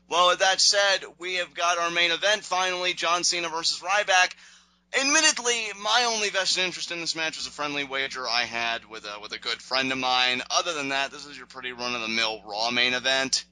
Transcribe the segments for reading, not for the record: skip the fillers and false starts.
Well, with that said, we have got our main event finally, John Cena versus Ryback. Admittedly, my only vested interest in this match was a friendly wager I had with a good friend of mine. Other than that, this is your pretty run-of-the-mill Raw main event.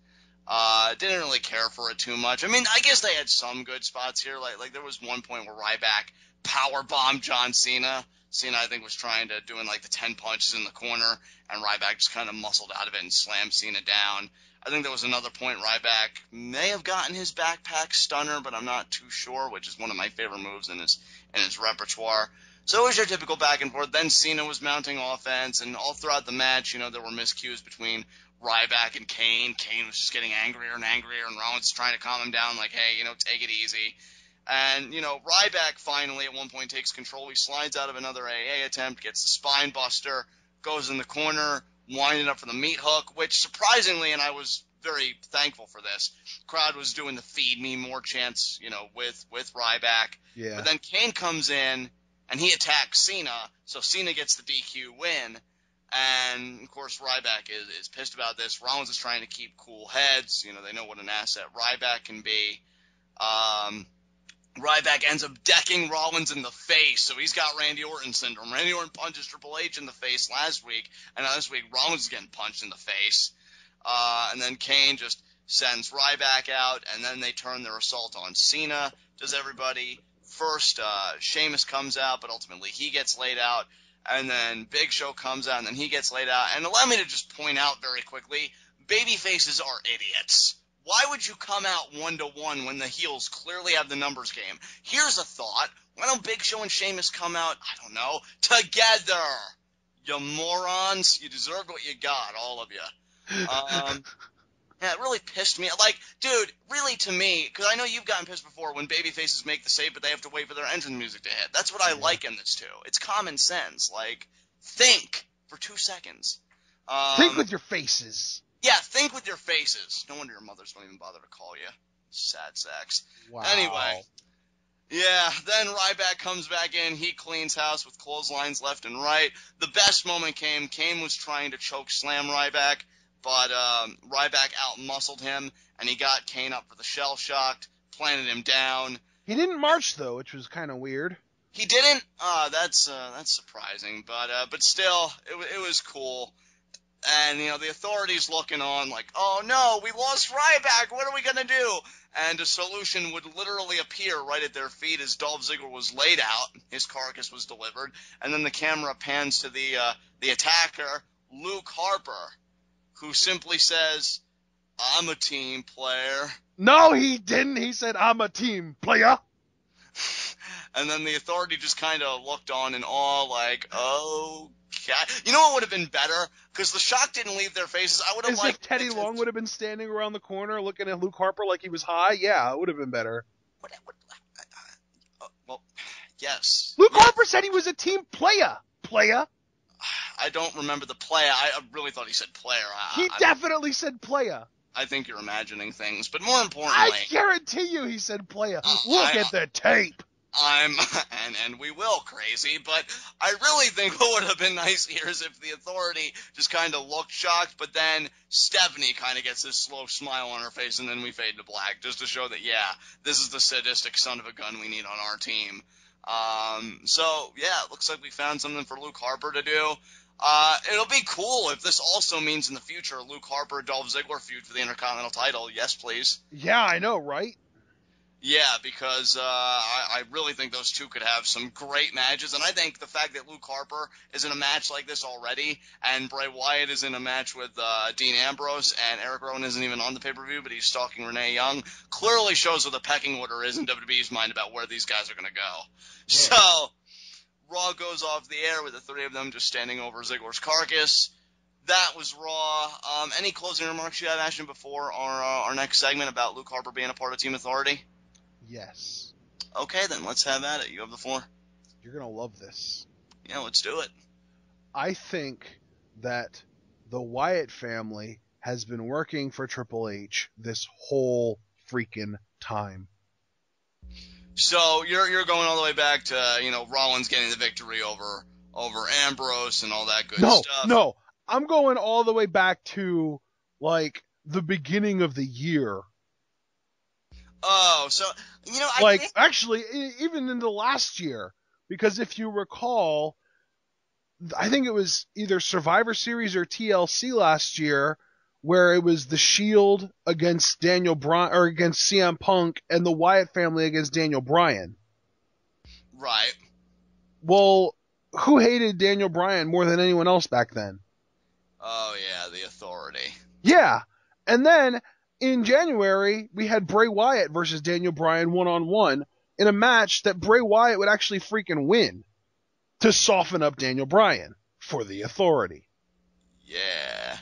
Didn't really care for it too much. I mean, I guess they had some good spots here. Like there was one point where Ryback powerbombed John Cena. Cena, I think, was trying to doing like the 10 punches in the corner, and Ryback just kind of muscled out of it and slammed Cena down. I think there was another point Ryback may have gotten his backpack stunner, but I'm not too sure, which is one of my favorite moves in his repertoire. So it was your typical back and forth. Then Cena was mounting offense, and all throughout the match, there were miscues between Ryback and Kane. Kane was just getting angrier and angrier, and Rollins was trying to calm him down, like, hey, take it easy. And, Ryback finally at one point takes control. He slides out of another AA attempt, gets the spine buster, goes in the corner, winding up for the meat hook, which surprisingly, and I was very thankful for this, crowd was doing the feed me more chants, with Ryback. Yeah. But then Kane comes in, and he attacks Cena, so Cena gets the DQ win. And, of course, Ryback is pissed about this. Rollins is trying to keep cool heads. They know what an asset Ryback can be. Ryback ends up decking Rollins in the face, so he's got Randy Orton syndrome. Randy Orton punches Triple H in the face last week, and now this week Rollins is getting punched in the face. And then Kane just sends Ryback out, and then they turn their assault on Cena. Does everybody? First, Sheamus comes out, but ultimately he gets laid out. And then Big Show comes out, and then he gets laid out. And allow me to just point out very quickly, babyfaces are idiots. Why would you come out 1-1 when the heels clearly have the numbers game? Here's a thought. Why don't Big Show and Sheamus come out, I don't know, together? You morons. You deserved what you got, all of you. Yeah, it really pissed me. Like, dude, really to me, because I know you've gotten pissed before when babyfaces make the save, but they have to wait for their entrance music to hit. That's what I like in this, too. It's common sense. Like, think for 2 seconds. Think with your faces. Yeah, think with your faces. No wonder your mothers don't even bother to call you. Sad sacks. Wow. Anyway. Yeah, then Ryback comes back in. He cleans house with clotheslines left and right. The best moment came. Kane was trying to choke slam Ryback, but Ryback out-muscled him, and he got Kane up for the shell shocked, planted him down. He didn't march, though, which was kind of weird. He didn't? That's surprising, but still, it was cool. And, the authorities looking on like, oh, no, we lost Ryback. What are we going to do? And a solution would literally appear right at their feet as Dolph Ziggler was laid out. His carcass was delivered. And then the camera pans to the attacker, Luke Harper, who simply says, I'm a team player. No, he didn't. He said, I'm a team player. And then the authority just kind of looked on in awe like, oh, God. You know what would have been better? Because the shock didn't leave their faces. I would have liked... If Teddy Long would have been standing around the corner looking at Luke Harper like he was high, yeah, it would have been better. Well, yes. Luke Harper said he was a team player. Player? I don't remember the play. I really thought he said player. He definitely said player. I think you're imagining things. But more importantly... I guarantee you he said player. Look at the tape. And we will, crazy, but I really think what would have been nice here is if the authority just kind of looked shocked, but then Stephanie kind of gets this slow smile on her face, and then we fade to black, just to show that, yeah, this is the sadistic son of a gun we need on our team. So, yeah, it looks like we found something for Luke Harper to do. It'll be cool if this also means in the future Luke Harper, Dolph Ziggler feud for the Intercontinental title. Yes, please. Yeah, I know, right? Yeah, because I really think those two could have some great matches, and I think the fact that Luke Harper is in a match like this already, and Bray Wyatt is in a match with Dean Ambrose, and Eric Rowan isn't even on the pay-per-view, but he's stalking Renee Young, clearly shows what the pecking order is in WWE's mind about where these guys are going to go. Yeah. So, Raw goes off the air with the three of them just standing over Ziggler's carcass. That was Raw. Any closing remarks you have, Ashton, before our next segment about Luke Harper being a part of Team Authority? Yes. Okay, then let's have at it. You have the floor. You're going to love this. Yeah, let's do it. I think that the Wyatt family has been working for Triple H this whole freaking time. So you're going all the way back to, Rollins getting the victory over Ambrose and all that good stuff. No. I'm going all the way back to, like, the beginning of the year Oh, so, I Like, think... actually, even in the last year, because if you recall, I think it was either Survivor Series or TLC last year, where it was the Shield against Daniel Bryan, or against CM Punk, and the Wyatt family against Daniel Bryan. Right. Well, who hated Daniel Bryan more than anyone else back then? Oh, yeah, the Authority. Yeah. And then in January, we had Bray Wyatt versus Daniel Bryan one-on-one in a match that Bray Wyatt would actually freaking win to soften up Daniel Bryan for the Authority. Yeah.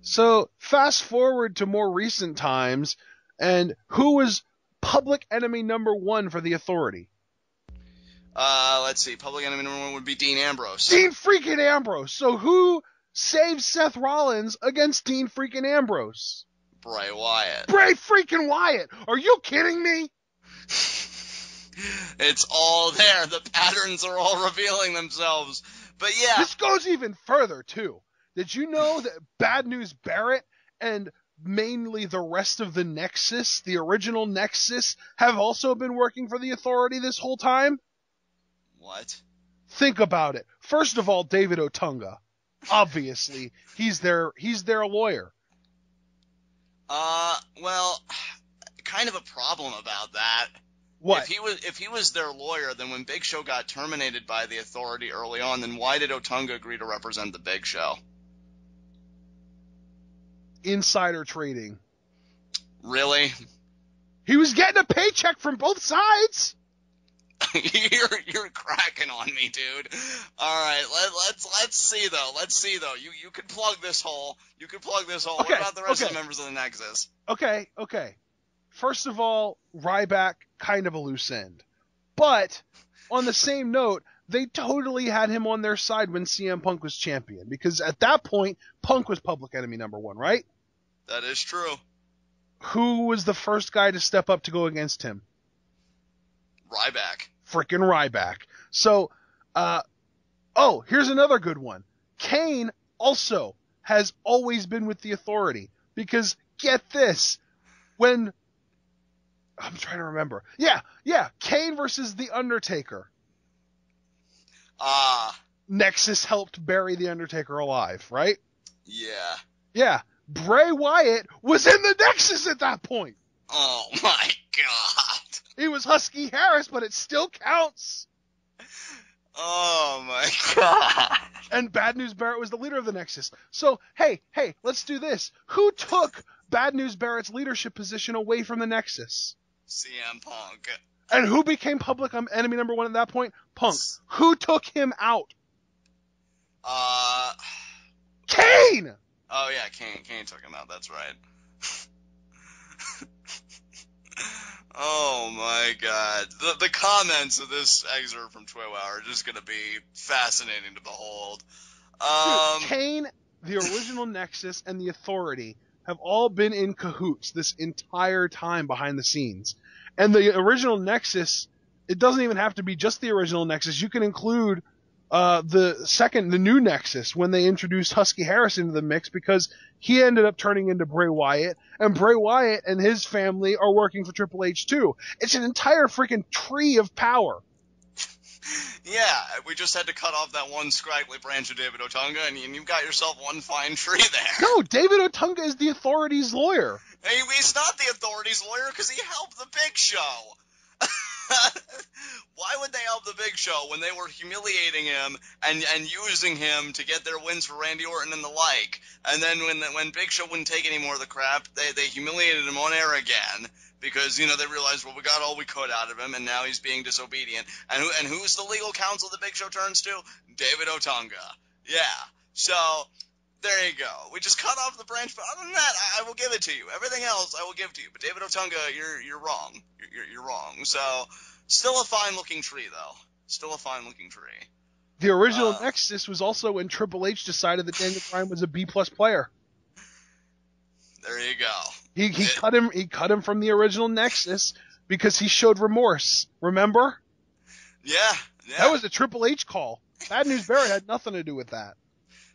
So fast forward to more recent times, and who was public enemy number one for the Authority? Let's see. Public enemy number one would be Dean Ambrose. Dean freaking Ambrose. So who saved Seth Rollins against Dean freaking Ambrose? Bray Wyatt. Bray freaking Wyatt. Are you kidding me? It's all there. The patterns are all revealing themselves. But yeah. This goes even further, too. Did you know that Bad News Barrett and mainly the rest of the Nexus, the original Nexus, have also been working for the Authority this whole time? What? Think about it. First of all, David Otunga. Obviously, he's their lawyer. Well, kind of a problem about that. What? If he was their lawyer, then when Big Show got terminated by the Authority early on, then why did Otunga agree to represent the Big Show? Insider trading. Really? He was getting a paycheck from both sides. You're cracking on me, dude. All right, let's see though. You could plug this hole. Okay, what about the rest of the members of the Nexus? Okay. First of all, Ryback, kind of a loose end. But on the same note, they totally had him on their side when CM Punk was champion, because at that point, Punk was public enemy number one, right? That is true. Who was the first guy to step up to go against him? Ryback. Frickin' Ryback. So, here's another good one. Kane also has always been with the Authority, because get this, when I'm trying to remember. Yeah, Kane versus The Undertaker. Nexus helped bury The Undertaker alive, right? Yeah. Yeah. Bray Wyatt was in the Nexus at that point. Oh my god. He was Husky Harris, but it still counts. Oh my god. And Bad News Barrett was the leader of the Nexus. So, hey, let's do this. Who took Bad News Barrett's leadership position away from the Nexus? CM Punk. And who became public enemy number one at that point? Punk. Who took him out? Kane! Oh yeah, Kane took him out, that's right. Oh my god. The comments of this excerpt from Twitter are just gonna be fascinating to behold. Dude, Kane, the original Nexus, and the Authority have all been in cahoots this entire time behind the scenes. And the original Nexus, it doesn't even have to be just the original Nexus. You can include the new Nexus when they introduced Husky Harris into the mix, because he ended up turning into Bray Wyatt, and Bray Wyatt and his family are working for Triple H too. It's an entire freaking tree of power. Yeah, we just had to cut off that one scraggly branch of David Otunga, and you've got yourself one fine tree there. No, David Otunga is the Authority's lawyer. Hey, he's not the Authority's lawyer because he helped the Big Show. Why would they help the Big Show when they were humiliating him and using him to get their wins for Randy Orton and the like? And then when Big Show wouldn't take any more of the crap, they humiliated him on air again because, they realized, well, we got all we could out of him and now he's being disobedient. And who's the legal counsel the Big Show turns to? David Otunga. Yeah. So there you go. We just cut off the branch, but other than that, I will give it to you. Everything else, I will give to you. But David Otunga, you're wrong. You're wrong. So, still a fine-looking tree, though. Still a fine-looking tree. The original Nexus was also when Triple H decided that Daniel Bryan was a B-plus player. There you go. He cut him from the original Nexus because he showed remorse. Remember? Yeah. That was a Triple H call. Bad News Barrett had nothing to do with that.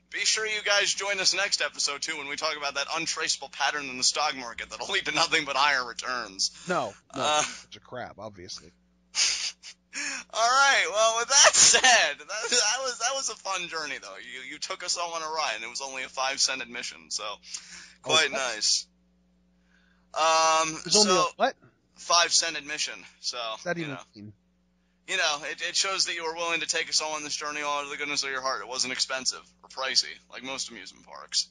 Be sure you guys join us next episode, too, when we talk about that untraceable pattern in the stock market that'll lead to nothing but higher returns. No, such a crap, obviously. All right. Well, with that said, that was a fun journey, though. You took us all on a ride, and it was only a 5-cent admission, so quite nice. It was only a what? 5-cent admission. So what's that even mean? It shows that you were willing to take us all on this journey all out of the goodness of your heart. It wasn't expensive or pricey, like most amusement parks.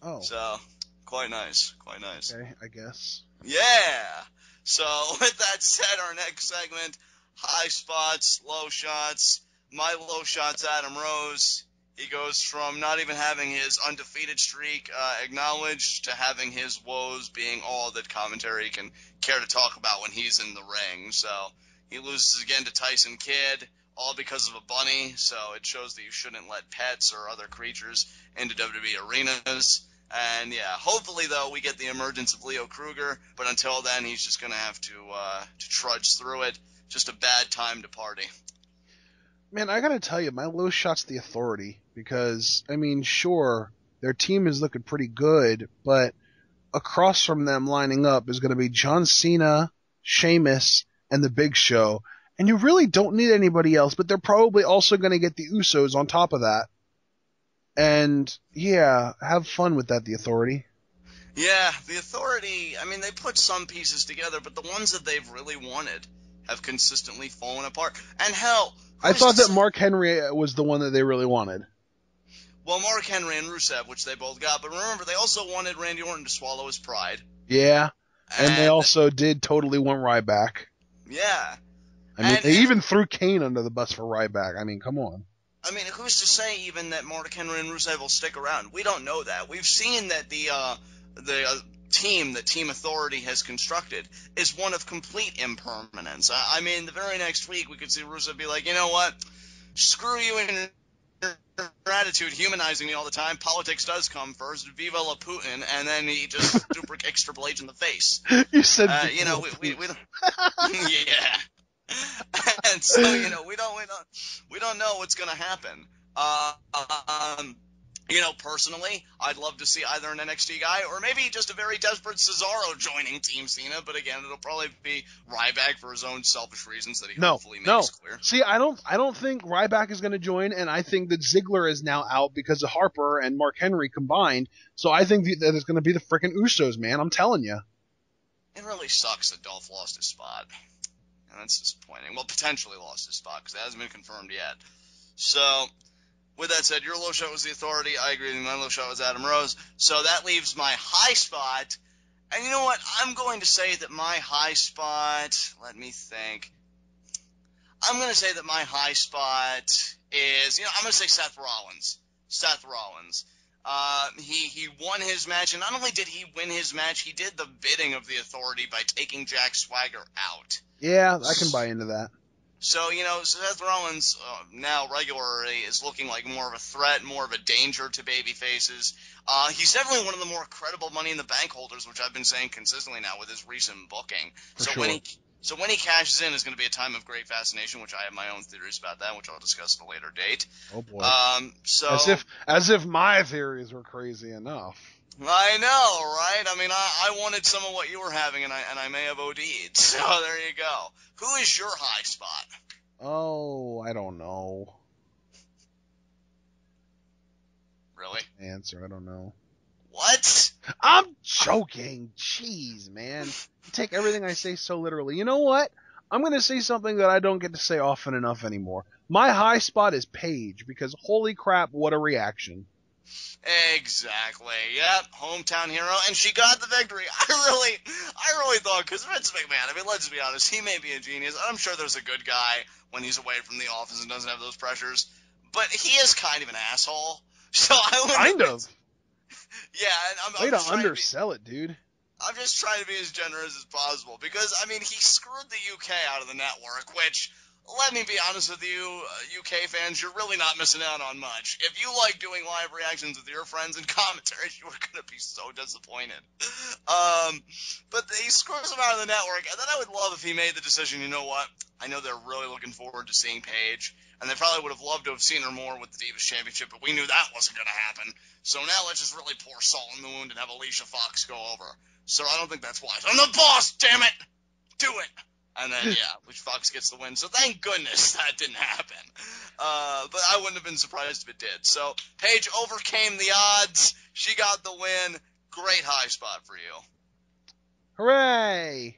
Oh. So, quite nice. Quite nice. Okay, I guess. Yeah! So, with that said, our next segment, high spots, low shots. My low shot's Adam Rose. He goes from not even having his undefeated streak acknowledged to having his woes being all that commentary can care to talk about when he's in the ring. So, he loses again to Tyson Kidd, all because of a bunny, so it shows that you shouldn't let pets or other creatures into WWE arenas. And yeah, hopefully though we get the emergence of Leo Kruger, but until then he's just gonna have to trudge through it. Just a bad time to party. Man, I gotta tell you, my low shot's the Authority, because I mean, sure, their team is looking pretty good, but across from them lining up is gonna be John Cena, Sheamus, and the Big Show, and you really don't need anybody else, but they're probably also going to get the Usos on top of that. And, yeah, have fun with that, the Authority. Yeah, the Authority, I mean, they put some pieces together, but the ones that they've really wanted have consistently fallen apart. And hell... I thought that Mark Henry was the one that they really wanted. Well, Mark Henry and Rusev, which they both got, but remember, they also wanted Randy Orton to swallow his pride. Yeah, and they also did totally want Ryback. Yeah. I mean, they even threw Kane under the bus for Ryback. I mean, come on. I mean, who's to say even that Mark Henry and Rusev will stick around? We don't know that. We've seen that the team that Team Authority has constructed is one of complete impermanence. I mean, the very next week we could see Rusev be like, you know what? Screw you and your attitude humanizing me all the time. Politics does come first. Viva la Putin, and then he just super kicks Triple H in the face. You said, we don't. Yeah. And so, we don't know what's going to happen. Personally, I'd love to see either an NXT guy or maybe just a very desperate Cesaro joining Team Cena. But again, it'll probably be Ryback for his own selfish reasons that he hopefully makes clear. See, I don't think Ryback is going to join, and I think that Ziggler is now out because of Harper and Mark Henry combined. So I think that it's going to be the frickin' Usos, man. I'm telling you. It really sucks that Dolph lost his spot. And that's disappointing. Well, potentially lost his spot because it hasn't been confirmed yet. So, with that said, your low shot was the Authority. I agree with you. My low shot was Adam Rose. So that leaves my high spot. And you know what? I'm going to say that my high spot, let me think. I'm going to say that my high spot is, I'm going to say Seth Rollins. Seth Rollins. He won his match, and not only did he win his match, he did the bidding of the Authority by taking Jack Swagger out. Yeah, I can buy into that. So, Seth Rollins now regularly is looking like more of a threat, more of a danger to babyfaces. He's definitely one of the more credible Money in the Bank holders, which I've been saying consistently now with his recent booking. So when he cashes in is going to be a time of great fascination, which I have my own theories about that, which I'll discuss at a later date. Oh boy. As if my theories were crazy enough. I know, right? I mean, I wanted some of what you were having, and I may have OD'd. So there you go. Who is your high spot? Oh, I don't know. Really? Answer, I don't know. What? I'm joking. Jeez, man. You take everything I say so literally. You know what? I'm going to say something that I don't get to say often enough anymore. My high spot is Paige, because holy crap, what a reaction. Exactly. Yep. Hometown hero, and she got the victory. I really thought, because Vince McMahon, I mean, let's be honest, he may be a genius. I'm sure there's a good guy when he's away from the office and doesn't have those pressures, but he is kind of an asshole. So I would kind of. Yeah, and way to undersell it, dude. I'm just trying to be as generous as possible because, I mean, he screwed the UK out of the network, which, let me be honest with you, UK fans, you're really not missing out on much. If you like doing live reactions with your friends and commentaries, you are going to be so disappointed. But he screws them out of the network, and then I would love if he made the decision, you know what, I know they're really looking forward to seeing Paige, and they probably would have loved to have seen her more with the Divas Championship, but we knew that wasn't going to happen. So now let's just really pour salt in the wound and have Alicia Fox go over. So I don't think that's wise. I'm the boss, damn it! Do it! And then, yeah, Alicia Fox gets the win. So thank goodness that didn't happen. But I wouldn't have been surprised if it did. So Paige overcame the odds. She got the win. Great high spot for you. Hooray!